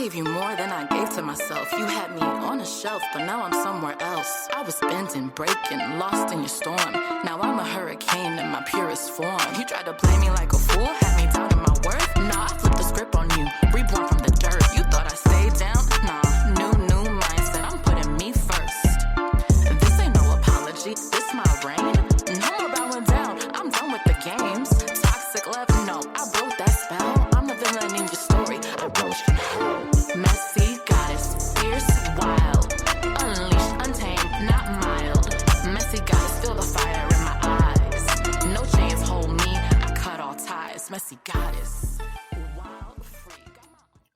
gave you more than I gave to myself. You had me on a shelf, but now I'm somewhere else. I was bending, breaking, lost in your storm. Now I'm a hurricane in my purest form. You tried to play me like a fool, had me doubting my worth. Nah, I flipped the script on you, reborn from the dirt. You thought I stayed down? Nah, new mindset, I'm putting me first. This ain't no apology, this my reign. No more bowing down, I'm done with the games. Toxic love, no, I broke that spell. I'm the villain in your story, I wrote you hell. Messy goddess, fierce, wild, unleashed, untamed, not mild. Messy goddess, feel the fire in my eyes. No chains hold me, I cut all ties. Messy goddess, wild, free.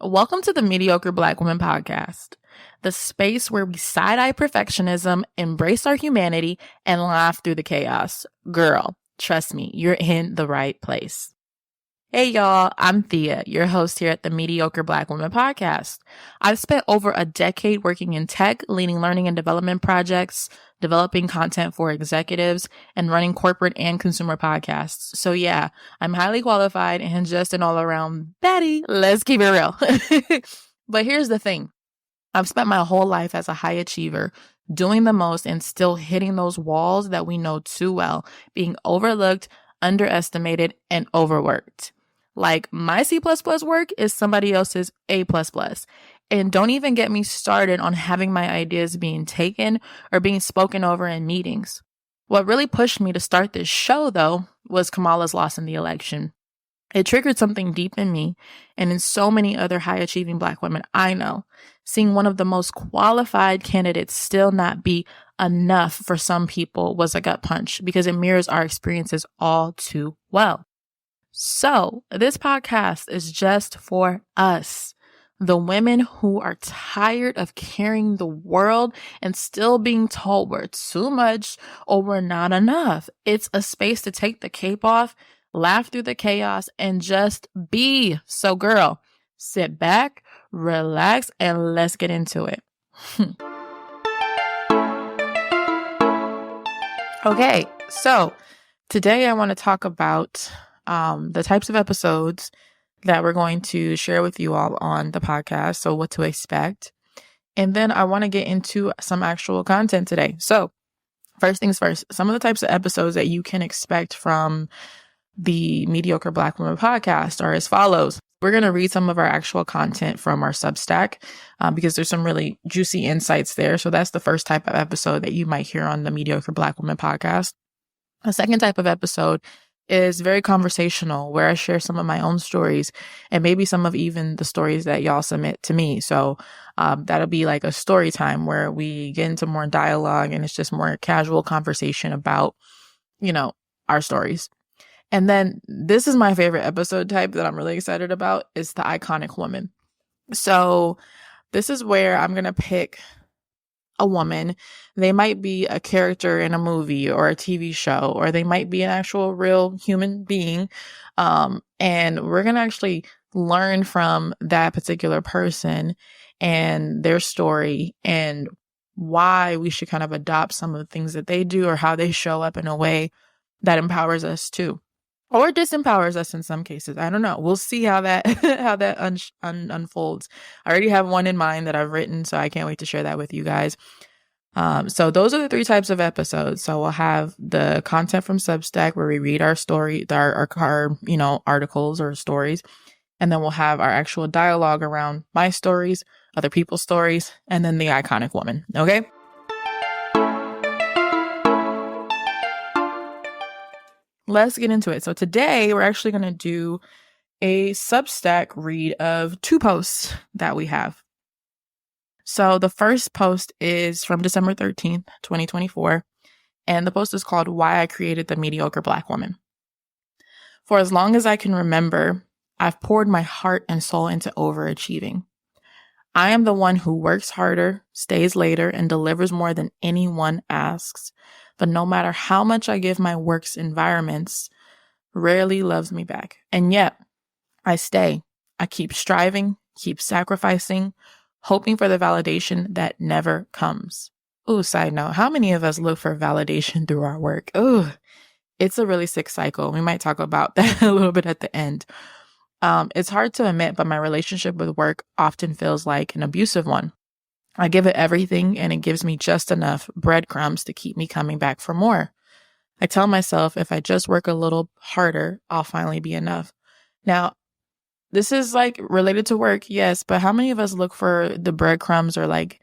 Welcome to the Mediocre Black Woman Podcast, the space where we side-eye perfectionism, embrace our humanity, and laugh through the chaos. Girl, trust me, you're in the right place. Hey y'all, I'm Thea, your host here at the Mediocre Black Woman Podcast. I've spent over a decade working in tech, leading learning and development projects, developing content for executives, and running corporate and consumer podcasts. So yeah, I'm highly qualified and just an all-around baddie. Let's keep it real. But here's the thing. I've spent my whole life as a high achiever, doing the most and still hitting those walls that we know too well, being overlooked, underestimated, and overworked. Like my C++ work is somebody else's A++. And don't even get me started on having my ideas being taken or being spoken over in meetings. What really pushed me to start this show, though, was Kamala's loss in the election. It triggered something deep in me and in so many other high-achieving Black women I know. Seeing one of the most qualified candidates still not be enough for some people was a gut punch because it mirrors our experiences all too well. So this podcast is just for us, the women who are tired of carrying the world and still being told we're too much or we're not enough. It's a space to take the cape off, laugh through the chaos, and just be. So girl, sit back, relax, and let's get into it. Okay, so today I want to talk about the types of episodes that we're going to share with you all on the podcast. So what to expect. And then I want to get into some actual content today. So first things first, some of the types of episodes that you can expect from the Mediocre Black Woman Podcast are as follows. We're going to read some of our actual content from our Substack because there's some really juicy insights there. So that's the first type of episode that you might hear on the Mediocre Black Woman Podcast. A second type of episode is very conversational, where I share some of my own stories and maybe some of even the stories that y'all submit to me. So that'll be like a story time where we get into more dialogue and it's just more casual conversation about, our stories. And then this is my favorite episode type that I'm really excited about is the iconic woman. So this is where I'm going to pick a woman. They might be a character in a movie or a TV show, or they might be an actual real human being. And we're going to actually learn from that particular person and their story and why we should kind of adopt some of the things that they do or how they show up in a way that empowers us too. Or disempowers us in some cases. I don't know. We'll see how that unfolds. I already have one in mind that I've written, so I can't wait to share that with you guys. So those are the three types of episodes. So we'll have the content from Substack where we read our story, our articles or stories, and then we'll have our actual dialogue around my stories, other people's stories, and then the iconic woman. Okay. Let's get into it. So today we're actually going to do a Substack read of two posts that we have. So the first post is from December 13th, 2024. And the post is called Why I Created the Mediocre Black Woman. For as long as I can remember, I've poured my heart and soul into overachieving. I am the one who works harder, stays later, and delivers more than anyone asks. But no matter how much I give my work's environments, rarely loves me back. And yet, I stay. I keep striving, keep sacrificing, hoping for the validation that never comes. Ooh, side note, how many of us look for validation through our work? Ooh, it's a really sick cycle. We might talk about that a little bit at the end. It's hard to admit, but my relationship with work often feels like an abusive one. I give it everything and it gives me just enough breadcrumbs to keep me coming back for more. I tell myself if I just work a little harder, I'll finally be enough. Now, this is like related to work, yes, but how many of us look for the breadcrumbs or like,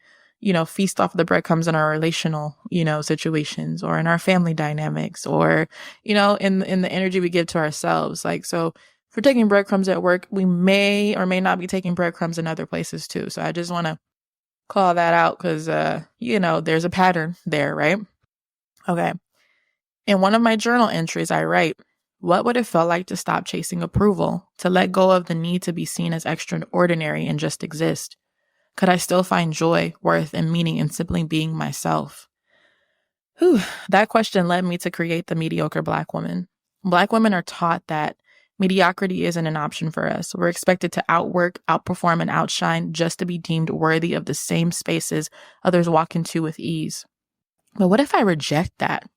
feast off the breadcrumbs in our relational, situations or in our family dynamics or, in the energy we give to ourselves. Like, so if we're taking breadcrumbs at work, we may or may not be taking breadcrumbs in other places too. So I just want to call that out because, there's a pattern there, right? Okay. In one of my journal entries, I write, what would it feel like to stop chasing approval, to let go of the need to be seen as extraordinary and just exist? Could I still find joy, worth, and meaning in simply being myself? Whew, that question led me to create the Mediocre Black Woman. Black women are taught that mediocrity isn't an option for us. We're expected to outwork, outperform, and outshine just to be deemed worthy of the same spaces others walk into with ease. But what if I reject that?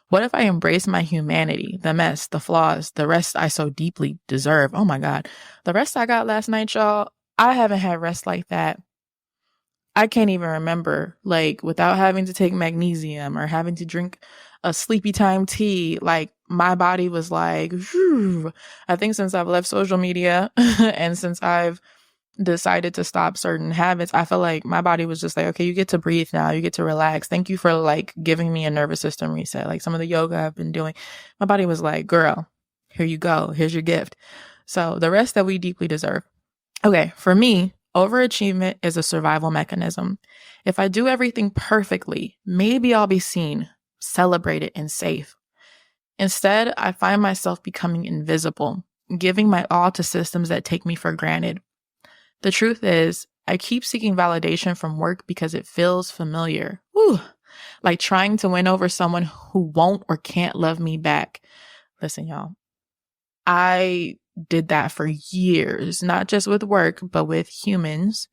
What if I embrace my humanity, the mess, the flaws, the rest I so deeply deserve? Oh my God. The rest I got last night, y'all, I haven't had rest like that. I can't even remember, like, without having to take magnesium or having to drink a sleepy time tea, like, my body was like, whew. I think since I've left social media and since I've decided to stop certain habits, I feel like my body was just like, okay, you get to breathe now. You get to relax. Thank you for like giving me a nervous system reset. Like some of the yoga I've been doing, my body was like, girl, here you go. Here's your gift. So the rest that we deeply deserve. Okay. For me, overachievement is a survival mechanism. If I do everything perfectly, maybe I'll be seen, celebrated, and safe. Instead, I find myself becoming invisible, giving my all to systems that take me for granted. The truth is, I keep seeking validation from work because it feels familiar. Whew. Like trying to win over someone who won't or can't love me back. Listen, y'all, I did that for years, not just with work, but with humans,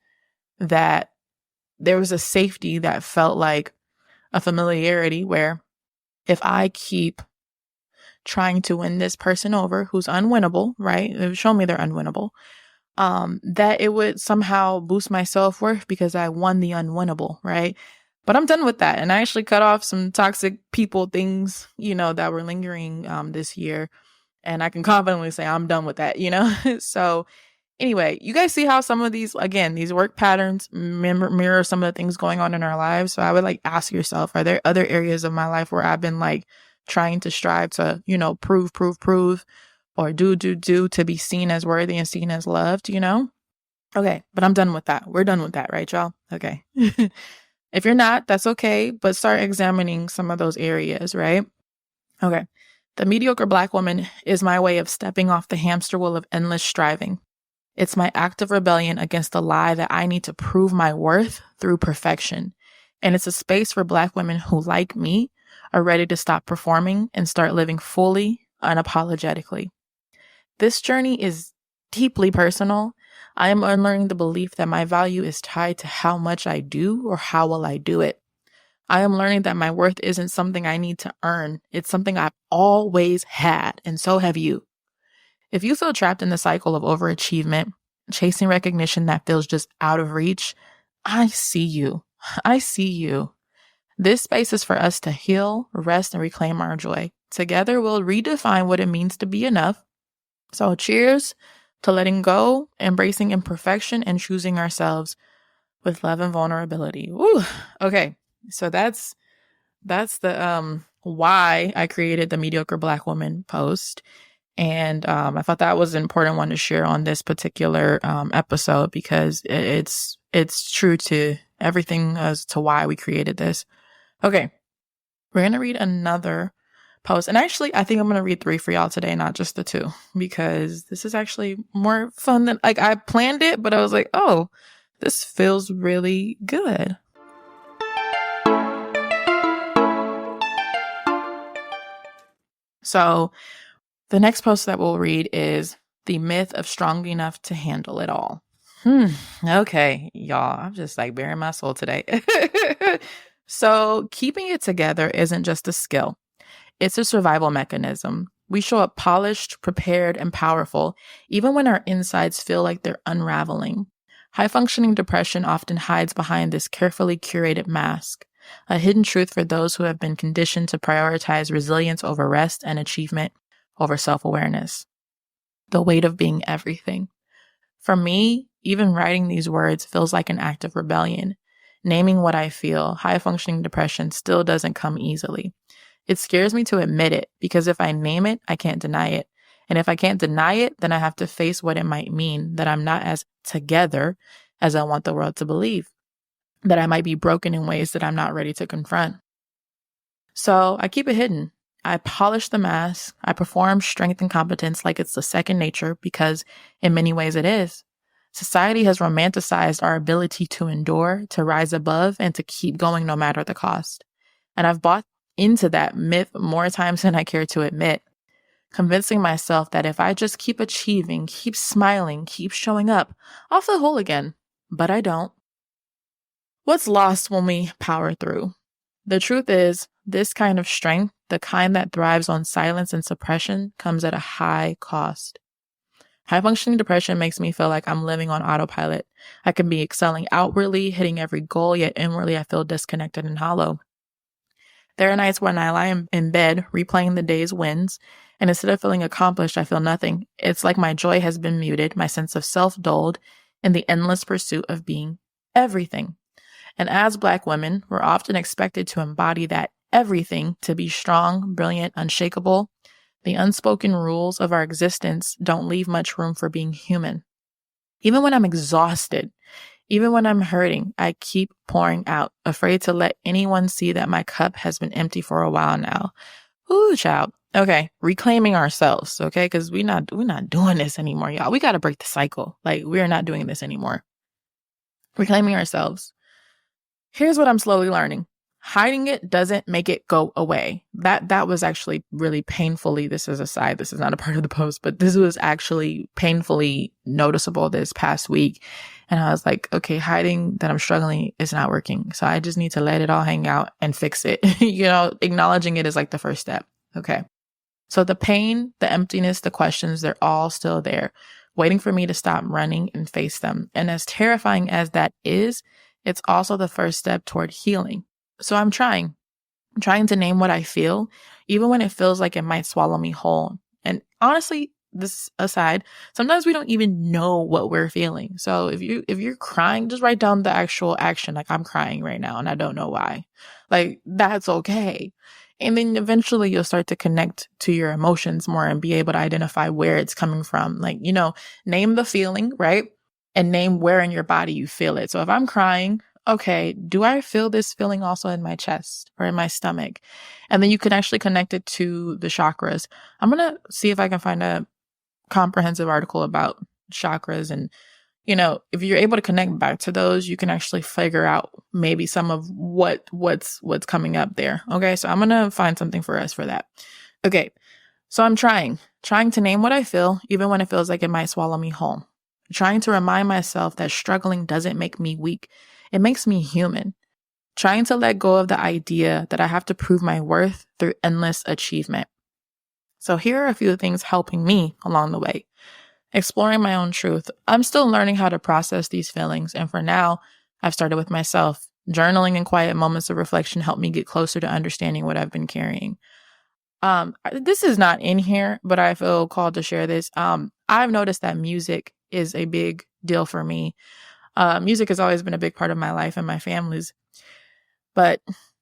that there was a safety that felt like a familiarity where if I keep trying to win this person over who's unwinnable, right? It would show me they're unwinnable. That it would somehow boost my self-worth because I won the unwinnable, right? But I'm done with that. And I actually cut off some toxic people, things, that were lingering this year. And I can confidently say I'm done with that, So anyway, you guys see how some of these, again, these work patterns mirror some of the things going on in our lives. So I would like ask yourself, are there other areas of my life where I've been like trying to strive to, prove, or do to be seen as worthy and seen as loved, Okay, but I'm done with that. We're done with that, right, y'all? Okay. If you're not, that's okay, but start examining some of those areas, right? Okay. The Mediocre Black Woman is my way of stepping off the hamster wheel of endless striving. It's my act of rebellion against the lie that I need to prove my worth through perfection. And it's a space for Black women who, like me, are ready to stop performing and start living fully, unapologetically. This journey is deeply personal. I am unlearning the belief that my value is tied to how much I do or how well I do it. I am learning that my worth isn't something I need to earn. It's something I've always had, and so have you. If you feel trapped in the cycle of overachievement, chasing recognition that feels just out of reach, I see you. I see you. This space is for us to heal, rest, and reclaim our joy. Together, we'll redefine what it means to be enough. So cheers to letting go, embracing imperfection, and choosing ourselves with love and vulnerability. Woo. Okay. So that's the why I created the Mediocre Black Woman post. And I thought that was an important one to share on this particular episode because it's true to everything as to why we created this. Okay. We're going to read another post. And actually, I think I'm going to read 3 for y'all today, not just the 2, because this is actually more fun than like I planned it, but I was like, oh, this feels really good. So the next post that we'll read is The Myth of Strong Enough to Handle It All. Okay, y'all, I'm just like bearing my soul today. So keeping it together isn't just a skill. It's a survival mechanism. We show up polished, prepared, and powerful, even when our insides feel like they're unraveling. High-functioning depression often hides behind this carefully curated mask, a hidden truth for those who have been conditioned to prioritize resilience over rest and achievement over self-awareness. The weight of being everything. For me, even writing these words feels like an act of rebellion. Naming what I feel, high-functioning depression, still doesn't come easily. It scares me to admit it, because if I name it, I can't deny it. And if I can't deny it, then I have to face what it might mean, that I'm not as together as I want the world to believe, that I might be broken in ways that I'm not ready to confront. So I keep it hidden. I polish the mask. I perform strength and competence like it's the second nature, because in many ways it is. Society has romanticized our ability to endure, to rise above, and to keep going no matter the cost. And I've bought into that myth more times than I care to admit, convincing myself that if I just keep achieving, keep smiling, keep showing up, I'll feel whole again. But I don't. What's lost when we power through? The truth is, this kind of strength, the kind that thrives on silence and suppression, comes at a high cost. High-functioning depression makes me feel like I'm living on autopilot. I can be excelling outwardly, hitting every goal, yet inwardly I feel disconnected and hollow. There are nights when I lie in bed, replaying the day's wins, and instead of feeling accomplished, I feel nothing. It's like my joy has been muted, my sense of self dulled, in the endless pursuit of being everything. And as Black women, we're often expected to embody that everything, to be strong, brilliant, unshakable. The unspoken rules of our existence don't leave much room for being human. Even when I'm exhausted, even when I'm hurting, I keep pouring out, afraid to let anyone see that my cup has been empty for a while now. Ooh, child. Okay, reclaiming ourselves, okay? Because we're not doing this anymore, y'all. We got to break the cycle. Like, we're not doing this anymore. Reclaiming ourselves. Here's what I'm slowly learning. Hiding it doesn't make it go away. That was actually really painfully, this is a side, this is not a part of the post, but this was actually painfully noticeable this past week. And I was like, okay, hiding that I'm struggling is not working. So I just need to let it all hang out and fix it. Acknowledging it is like the first step. Okay. So the pain, the emptiness, the questions, they're all still there, waiting for me to stop running and face them. And as terrifying as that is, it's also the first step toward healing. So I'm trying to name what I feel, even when it feels like it might swallow me whole. And honestly, this aside, sometimes we don't even know what we're feeling. So if you're crying, just write down the actual action. Like, I'm crying right now and I don't know why. Like, that's okay. And then eventually you'll start to connect to your emotions more and be able to identify where it's coming from. Like, name the feeling, right? And name where in your body you feel it. So if I'm crying, okay, do I feel this feeling also in my chest or in my stomach? And then you can actually connect it to the chakras. I'm going to see if I can find a comprehensive article about chakras. And, if you're able to connect back to those, you can actually figure out maybe some of what's coming up there. Okay, so I'm going to find something for us for that. Okay, so I'm trying to name what I feel, even when it feels like it might swallow me whole. Trying to remind myself that struggling doesn't make me weak. It makes me human. Trying to let go of the idea that I have to prove my worth through endless achievement. So here are a few things helping me along the way. Exploring my own truth. I'm still learning how to process these feelings. And for now, I've started with myself. Journaling and quiet moments of reflection help me get closer to understanding what I've been carrying. This is not in here, but I feel called to share this. I've noticed that music is a big deal for me. Music has always been a big part of my life and my family's. But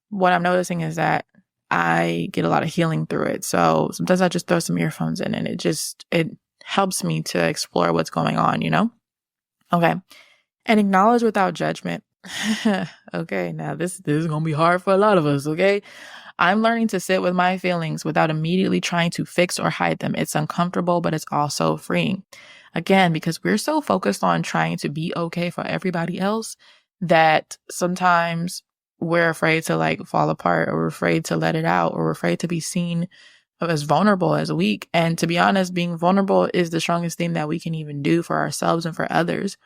what I'm noticing is that I get a lot of healing through it. So sometimes I just throw some earphones in and it helps me to explore what's going on, Okay. And acknowledge without judgment. Okay. Now this is going to be hard for a lot of us. Okay. I'm learning to sit with my feelings without immediately trying to fix or hide them. It's uncomfortable, but it's also freeing. Again, because we're so focused on trying to be okay for everybody else that sometimes we're afraid to fall apart, or we're afraid to let it out, or we're afraid to be seen as vulnerable, as weak. And to be honest, being vulnerable is the strongest thing that we can even do for ourselves and for others.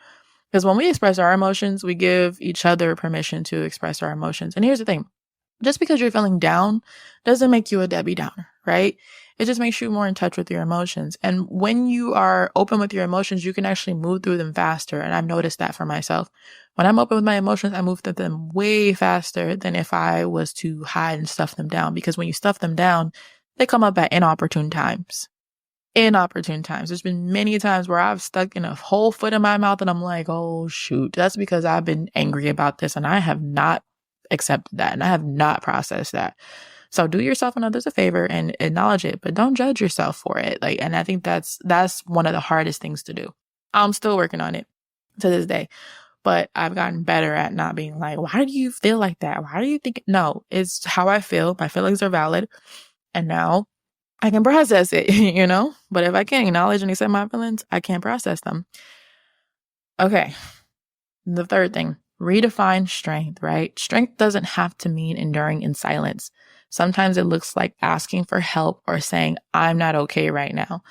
Because when we express our emotions, we give each other permission to express our emotions. And here's the thing. Just because you're feeling down doesn't make you a Debbie Downer, right? It just makes you more in touch with your emotions. And when you are open with your emotions, you can actually move through them faster. And I've noticed that for myself. When I'm open with my emotions, I move through them way faster than if I was to hide and stuff them down. Because when you stuff them down, they come up at inopportune times. There's been many times where I've stuck in a whole foot in my mouth and I'm like, oh shoot, that's because I've been angry about this and I have not accepted that and I have not processed that. So do yourself and others a favor and acknowledge it, but don't judge yourself for it. And I think that's one of the hardest things to do. I'm still working on it to this day, but I've gotten better at not being like, why do you feel like that? Why do you think? No, it's how I feel. My feelings are valid. And now I can process it, but if I can't acknowledge and accept my feelings, I can't process them. Okay. The third thing, redefine strength, right? Strength doesn't have to mean enduring in silence. Sometimes it looks like asking for help or saying, I'm not okay right now.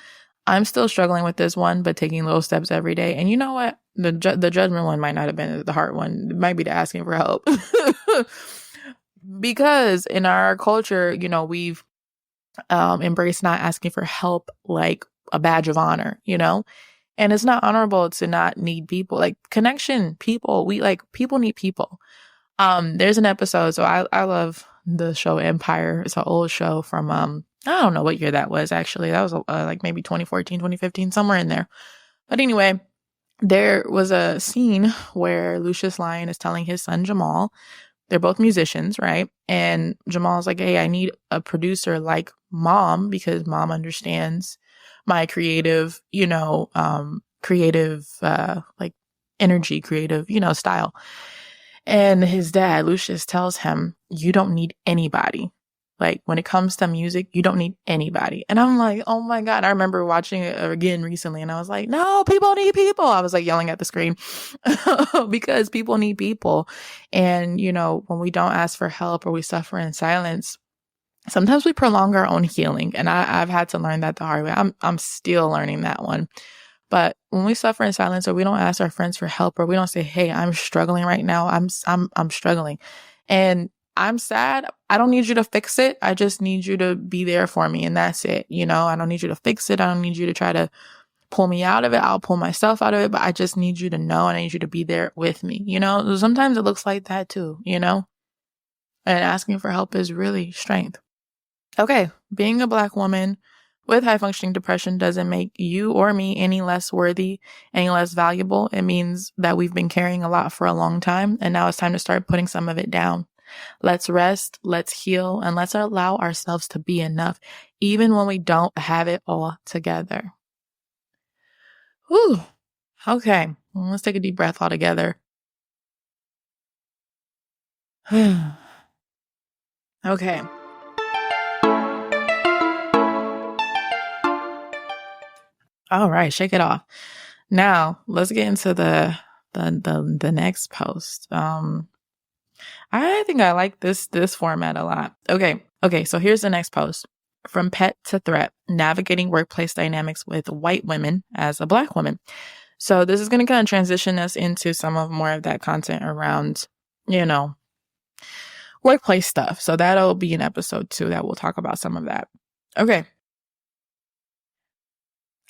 I'm still struggling with this one, but taking little steps every day. And you know what? The judgment one might not have been the hard one. It might be the asking for help. Because in our culture, we've embraced not asking for help like a badge of honor, And it's not honorable to not need people. Like connection, people, people need people. There's an episode, so I love the show Empire. It's an old show from I don't know what year that was actually. That was like maybe 2014, 2015, somewhere in there. But anyway, there was a scene where Lucius Lyon is telling his son Jamal, they're both musicians, right? And Jamal's like, hey, I need a producer like mom because mom understands my creative, like energy, creative, style. And his dad, Lucius, tells him, you don't need anybody. Like when it comes to music, you don't need anybody. And I'm like, oh my God. I remember watching it again recently and I was like, no, people need people. I was like yelling at the screen because people need people. And, when we don't ask for help or we suffer in silence, sometimes we prolong our own healing. And I've had to learn that the hard way. I'm still learning that one. But when we suffer in silence or we don't ask our friends for help or we don't say, hey, I'm struggling right now. I'm struggling and I'm sad. I don't need you to fix it. I just need you to be there for me. And that's it. I don't need you to fix it. I don't need you to try to pull me out of it. I'll pull myself out of it. But I just need you to know and I need you to be there with me. Sometimes it looks like that too, and asking for help is really strength. Okay. Being a Black woman with high functioning depression doesn't make you or me any less worthy, any less valuable. It means that we've been carrying a lot for a long time. And now it's time to start putting some of it down. Let's rest, let's heal, and let's allow ourselves to be enough, even when we don't have it all together. Whew. Okay, let's take a deep breath all together. Okay. All right, shake it off. Now, let's get into the next post. I think I like this format a lot. Okay, so here's the next post. From Pet to Threat, Navigating Workplace Dynamics with White Women as a Black Woman. So this is going to kind of transition us into some of more of that content around, workplace stuff. So that'll be an episode 2 that we'll talk about some of that. Okay.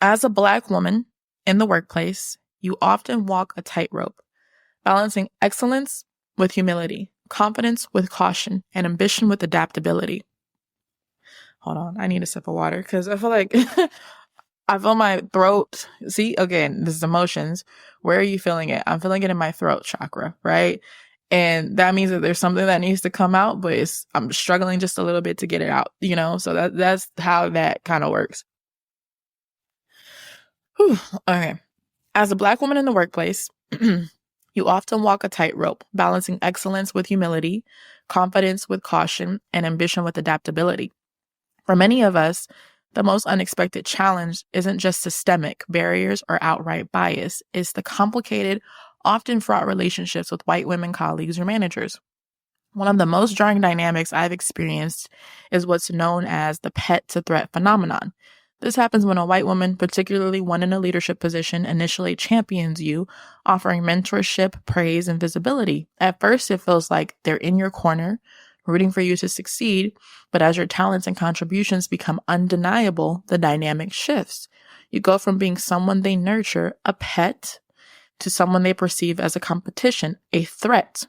As a Black woman in the workplace, you often walk a tightrope, balancing excellence with humility, confidence with caution, and ambition with adaptability. Hold on, I need a sip of water because I feel like I feel my throat. See, again, this is emotions. Where are you feeling it? I'm feeling it in my throat chakra, right? And that means that there's something that needs to come out, but I'm struggling just a little bit to get it out, So that's how that kind of works. Whew. Okay. As a Black woman in the workplace, you often walk a tightrope, balancing excellence with humility, confidence with caution, and ambition with adaptability. For many of us, the most unexpected challenge isn't just systemic barriers or outright bias. It's the complicated, often fraught relationships with white women colleagues or managers. One of the most jarring dynamics I've experienced is what's known as the pet to threat phenomenon. This happens when a white woman, particularly one in a leadership position, initially champions you, offering mentorship, praise, and visibility. At first, it feels like they're in your corner, rooting for you to succeed. But as your talents and contributions become undeniable, the dynamic shifts. You go from being someone they nurture, a pet, to someone they perceive as a competition, a threat.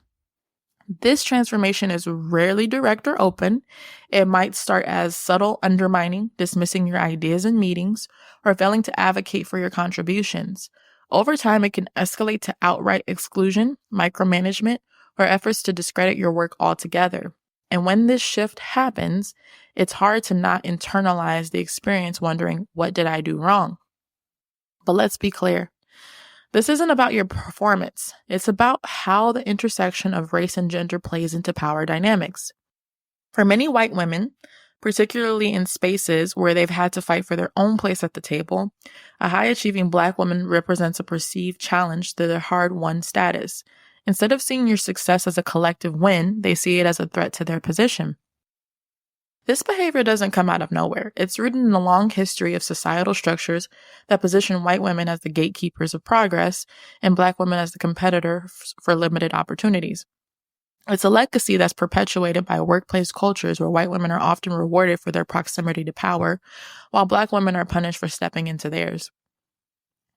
This transformation is rarely direct or open. It might start as subtle undermining, dismissing your ideas in meetings, or failing to advocate for your contributions. Over time, it can escalate to outright exclusion, micromanagement, or efforts to discredit your work altogether. And when this shift happens, it's hard to not internalize the experience wondering, what did I do wrong? But let's be clear. This isn't about your performance. It's about how the intersection of race and gender plays into power dynamics. For many white women, particularly in spaces where they've had to fight for their own place at the table, a high-achieving Black woman represents a perceived challenge to their hard-won status. Instead of seeing your success as a collective win, they see it as a threat to their position. This behavior doesn't come out of nowhere. It's rooted in a long history of societal structures that position white women as the gatekeepers of progress and Black women as the competitors for limited opportunities. It's a legacy that's perpetuated by workplace cultures where white women are often rewarded for their proximity to power, while Black women are punished for stepping into theirs.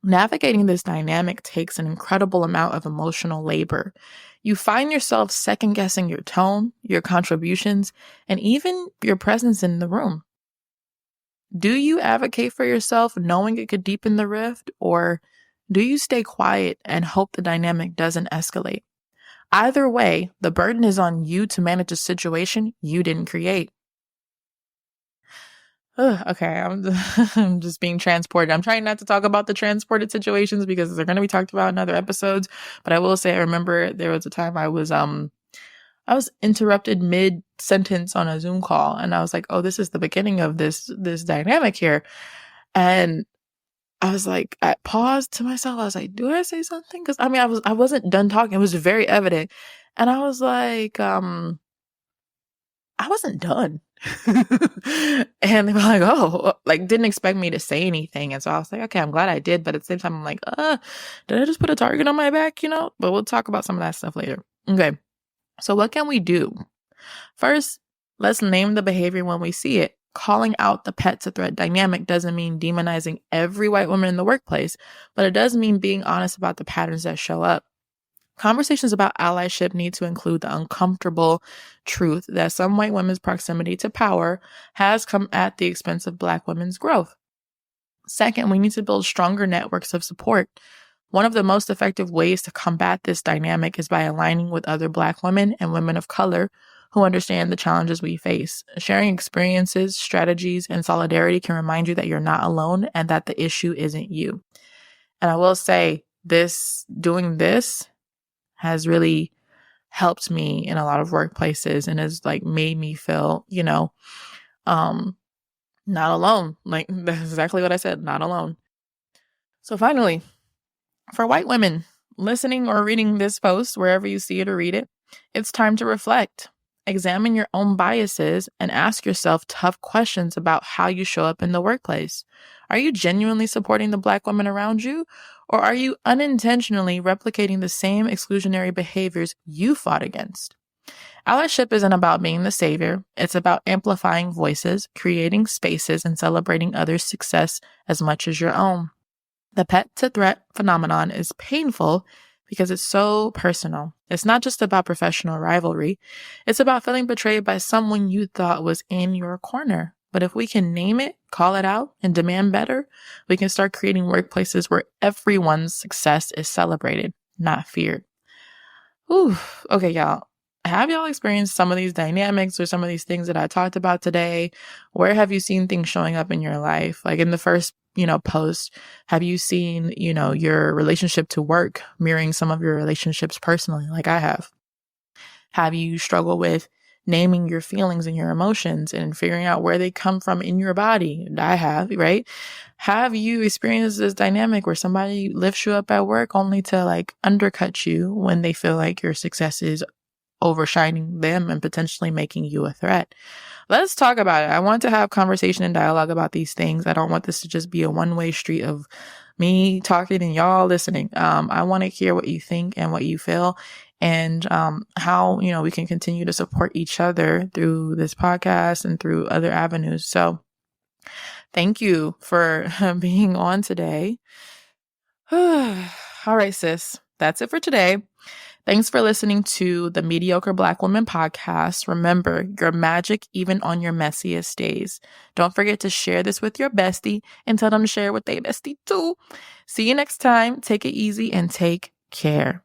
Navigating this dynamic takes an incredible amount of emotional labor. You find yourself second-guessing your tone, your contributions, and even your presence in the room. Do you advocate for yourself knowing it could deepen the rift, or do you stay quiet and hope the dynamic doesn't escalate? Either way, the burden is on you to manage a situation you didn't create. Okay, I'm just being transported. I'm trying not to talk about the transported situations because they're going to be talked about in other episodes. But I will say, I remember there was a time I was interrupted mid-sentence on a Zoom call, and I was like, "Oh, this is the beginning of this dynamic here." And I was like, I paused to myself. I was like, "Do I say something?" Because I wasn't done talking. It was very evident, and I was like, I wasn't done. And they were like, oh, like didn't expect me to say anything. And so I was like, okay, I'm glad I did. But at the same time, I'm like, did I just put a target on my back, But we'll talk about some of that stuff later. Okay. So what can we do? First, let's name the behavior when we see it. Calling out the pet to threat dynamic doesn't mean demonizing every white woman in the workplace, but it does mean being honest about the patterns that show up. Conversations about allyship need to include the uncomfortable truth that some white women's proximity to power has come at the expense of Black women's growth. Second, we need to build stronger networks of support. One of the most effective ways to combat this dynamic is by aligning with other Black women and women of color who understand the challenges we face. Sharing experiences, strategies, and solidarity can remind you that you're not alone and that the issue isn't you. And I will say, doing this has really helped me in a lot of workplaces and has like made me feel, not alone. Like that's exactly what I said, not alone. So finally, for white women listening or reading this post, wherever you see it or read it, it's time to reflect. Examine your own biases and ask yourself tough questions about how you show up in the workplace. Are you genuinely supporting the Black women around you? Or are you unintentionally replicating the same exclusionary behaviors you fought against? Allyship isn't about being the savior. It's about amplifying voices, creating spaces, and celebrating others' success as much as your own. The pet to threat phenomenon is painful because it's so personal. It's not just about professional rivalry. It's about feeling betrayed by someone you thought was in your corner. But if we can name it, call it out, and demand better, we can start creating workplaces where everyone's success is celebrated, not feared. Ooh, okay, y'all. Have y'all experienced some of these dynamics or some of these things that I talked about today? Where have you seen things showing up in your life? Like in the first, post, have you seen, your relationship to work mirroring some of your relationships personally, like I have? Have you struggled with naming your feelings and your emotions and figuring out where they come from in your body? I have, right? Have you experienced this dynamic where somebody lifts you up at work only to like undercut you when they feel like your success is overshining them and potentially making you a threat? Let's talk about it. I want to have conversation and dialogue about these things. I don't want this to just be a one-way street of me talking and y'all listening. I want to hear what you think and what you feel. and how, we can continue to support each other through this podcast and through other avenues. So thank you for being on today. All right, sis. That's it for today. Thanks for listening to the Mediocre Black Woman Podcast. Remember, you're magic even on your messiest days. Don't forget to share this with your bestie and tell them to share with their bestie too. See you next time. Take it easy and take care.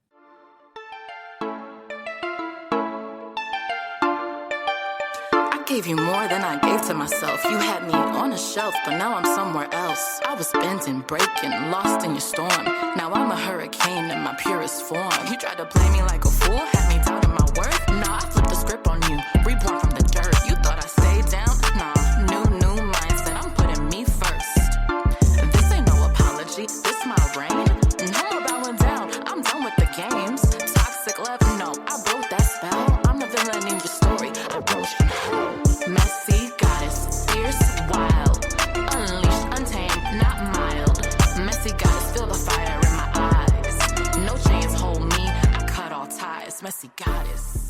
Gave you more than I gave to myself. You had me on a shelf, but now I'm somewhere else. I was bending, breaking, lost in your storm. Now I'm a hurricane in my purest form. You tried to play me like a fool, had me doubting my worth. Nah, I flipped the script on you, reborn from the dirt. You thought I stayed down? Nah, new mindset, I'm putting me first. This ain't no apology, this my reign. No more bowing down, I'm done with the games. Toxic love, no, I broke that spell. I'm the villain in your story, I broke you. Messy goddess, fierce, wild, unleashed, untamed, not mild. Messy goddess, feel the fire in my eyes. No chains hold me, I cut all ties. Messy goddess.